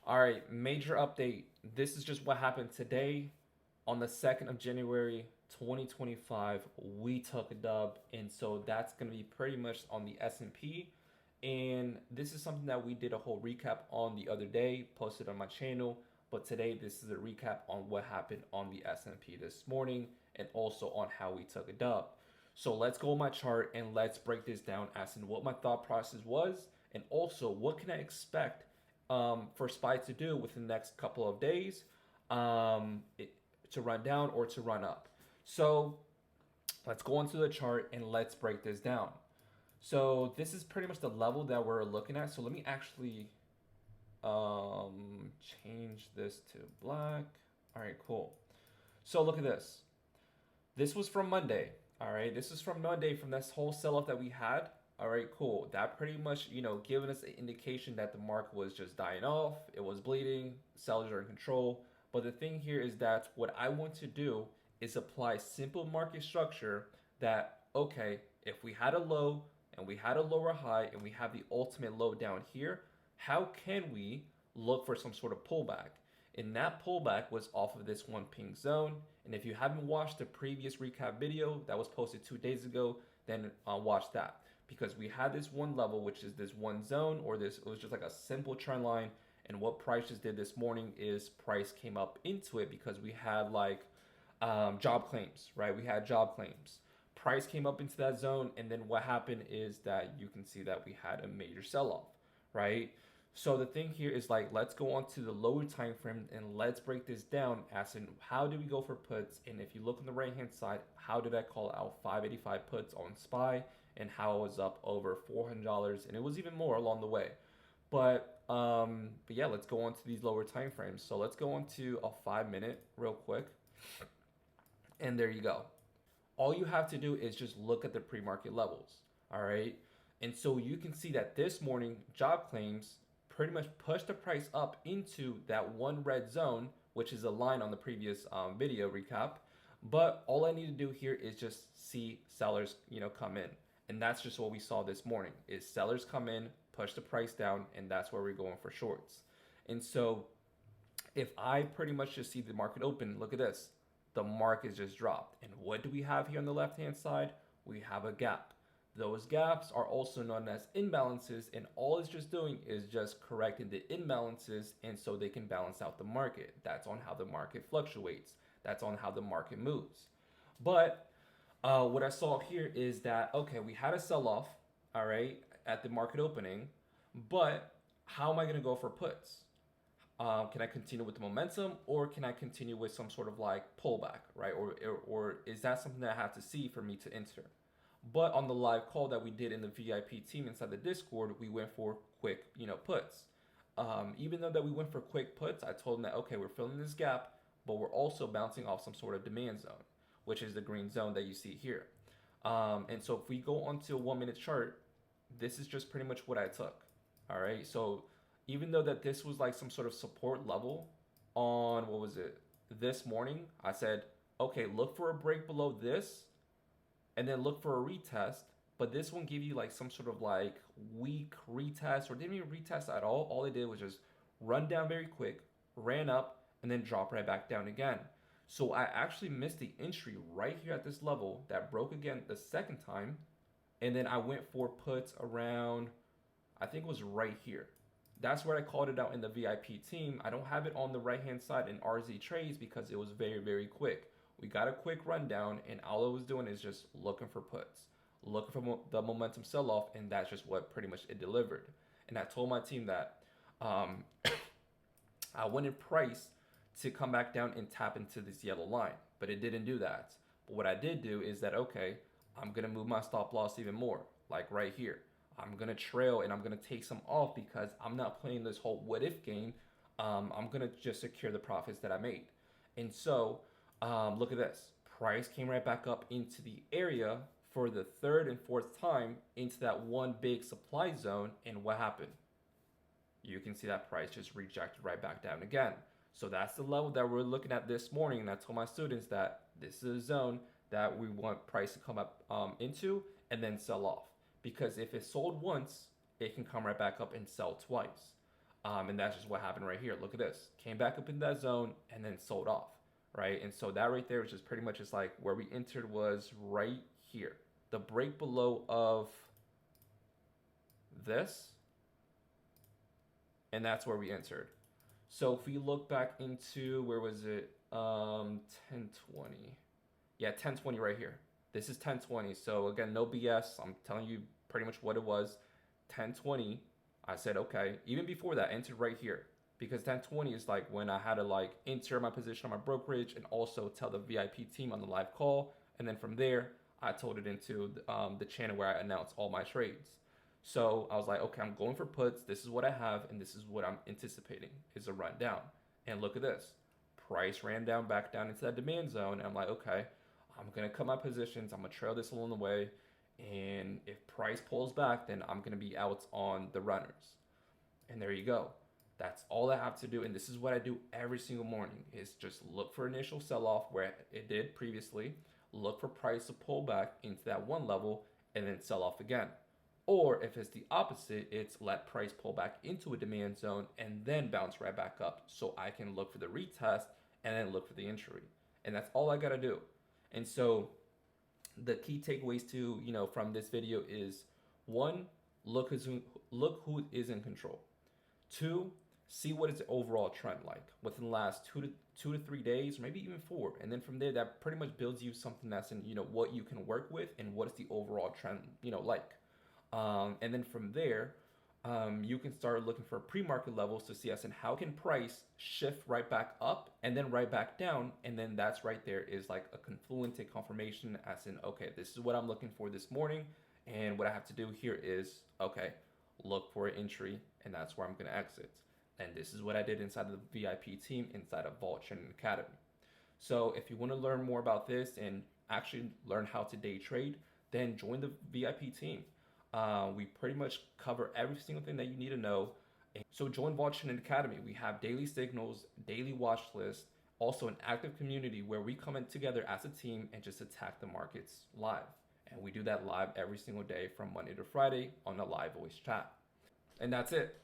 All right, major update. This is just what happened today on the 2nd of January 2025. We took a dub, and so that's going to be pretty much on the S&P. And this is something that we did a whole recap on the other day, posted on my channel. But today, this is a recap on what happened on the S&P this morning and also on how we took a dub. So let's go on my chart and let's break this down as in what my thought process was and also what can I expect for SPY to do within the next couple of days to run down or to run up. So let's go onto the chart and let's break this down. So this is pretty much the level that we're looking at. So let me actually change this to black. All right, cool. So look at this. This was from Monday. All right, this is from Monday from this whole sell-off that we had. All right, cool. That pretty much, giving us an indication that the market was just dying off. It was bleeding. Sellers are in control. But the thing here is that what I want to do is apply simple market structure that, okay, if we had a low and we had a lower high and we have the ultimate low down here, how can we look for some sort of pullback? And that pullback was off of this one pink zone. And if you haven't watched the previous recap video that was posted 2 days ago, then watch that. Because we had this one level, which is this one zone, or this, it was just like a simple trend line. And what price just did this morning is price came up into it because we had like job claims, right? We had job claims. Price came up into that zone. And then what happened is that you can see that we had a major sell-off, right? So the thing here is like, let's go on to the lower time frame and let's break this down as in how do we go for puts? And if you look on the right hand side, how did I call out 585 puts on SPY and how it was up over $400 and it was even more along the way. But yeah, let's go on to these lower time frames. So let's go on to a 5 minute real quick. And there you go. All you have to do is just look at the pre-market levels. All right. And so you can see that this morning job claims pretty much push the price up into that one red zone, which is a line on the previous video recap. But all I need to do here is just see sellers, come in. And that's just what we saw this morning is sellers come in, push the price down, and that's where we're going for shorts. And so if I pretty much just see the market open, look at this. The market just dropped. And what do we have here on the left-hand side? We have a gap. Those gaps are also known as imbalances, and all it's just doing is just correcting the imbalances and so they can balance out the market. That's on how the market fluctuates. That's on how the market moves. But what I saw here is that, okay, we had a sell-off, all right, at the market opening, but how am I going to go for puts? Can I continue with the momentum or can I continue with some sort of like pullback, right? Or is that something that I have to see for me to enter? But on the live call that we did in the VIP team inside the Discord, we went for quick, puts. Even though that we went for quick puts, I told them that, okay, we're filling this gap, but we're also bouncing off some sort of demand zone, which is the green zone that you see here. And so if we go onto a 1 minute chart, this is just pretty much what I took. All right. So even though that this was like some sort of support level on, what was it, this morning, I said, okay, look for a break below this and then look for a retest. But this one gave you like some sort of like weak retest or didn't even retest at all. All it did was just run down very quick, ran up, and then drop right back down again. So I actually missed the entry right here at this level that broke again the second time. And then I went for puts around, I think it was right here. That's where I called it out in the VIP team. I don't have it on the right hand side in RZ trades because it was very, very quick. We got a quick rundown and all I was doing is just looking for puts, looking for the momentum sell off, and that's just what pretty much it delivered. And I told my team that I wanted price to come back down and tap into this yellow line, but it didn't do that. But what I did do is that, okay, I'm gonna move my stop loss even more, like right here. I'm gonna trail and I'm gonna take some off because I'm not playing this whole what if game. I'm gonna just secure the profits that I made. And so look at this. Price came right back up into the area for the third and fourth time into that one big supply zone. And what happened? You can see that price just rejected right back down again. So that's the level that we're looking at this morning. And I told my students that this is a zone that we want price to come up into and then sell off. Because if it sold once, it can come right back up and sell twice. And that's just what happened right here. Look at this. Came back up in that zone and then sold off, right? And so that right there is just pretty much just like where we entered was right here. The break below of this, and that's where we entered. So if we look back into, where was it? 1020. Yeah, 1020 right here. This is 1020. So again, no BS. I'm telling you pretty much what it was. 1020. I said, okay. Even before that, entered right here. Because 1020 is like when I had to like enter my position on my brokerage and also tell the VIP team on the live call. And then from there, I told it into the channel where I announced all my trades. So I was like, okay, I'm going for puts. This is what I have, and this is what I'm anticipating is a run down. And look at this. Price ran down back down into that demand zone. And I'm like, okay, I'm going to cut my positions. I'm going to trail this along the way. And if price pulls back, then I'm going to be out on the runners. And there you go. That's all I have to do. And this is what I do every single morning is just look for initial sell-off where it did previously, look for price to pull back into that one level, and then sell off again. Or if it's the opposite, it's let price pull back into a demand zone and then bounce right back up so I can look for the retest and then look for the entry. And that's all I got to do. And so the key takeaways to, from this video is, one, look who is in control. Two, see what is the overall trend like within the last 2 to 3 days, maybe even 4. And then from there, that pretty much builds you something that's in, what you can work with and what is the overall trend, like. And then from there, you can start looking for pre-market levels to see as in how can price shift right back up and then right back down. And then that's right there is like a confluent confirmation as in, okay, this is what I'm looking for this morning. And what I have to do here is, okay, look for an entry, and that's where I'm going to exit. And this is what I did inside of the VIP team inside of Vault Training Academy. So if you want to learn more about this and actually learn how to day trade, then join the VIP team. We pretty much cover every single thing that you need to know. So join Vault Training Academy. We have daily signals, daily watch lists, also an active community where we come in together as a team and just attack the markets live. And we do that live every single day from Monday to Friday on the live voice chat. And that's it.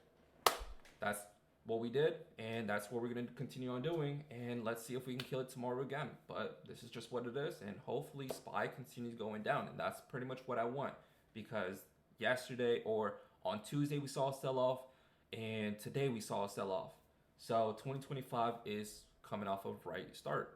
That's what we did, and that's what we're going to continue on doing. And let's see if we can kill it tomorrow again. But this is just what it is, and hopefully SPY continues going down. And that's pretty much what I want, because yesterday or on Tuesday we saw a sell-off, and today we saw a sell-off. So 2025 is coming off of right start.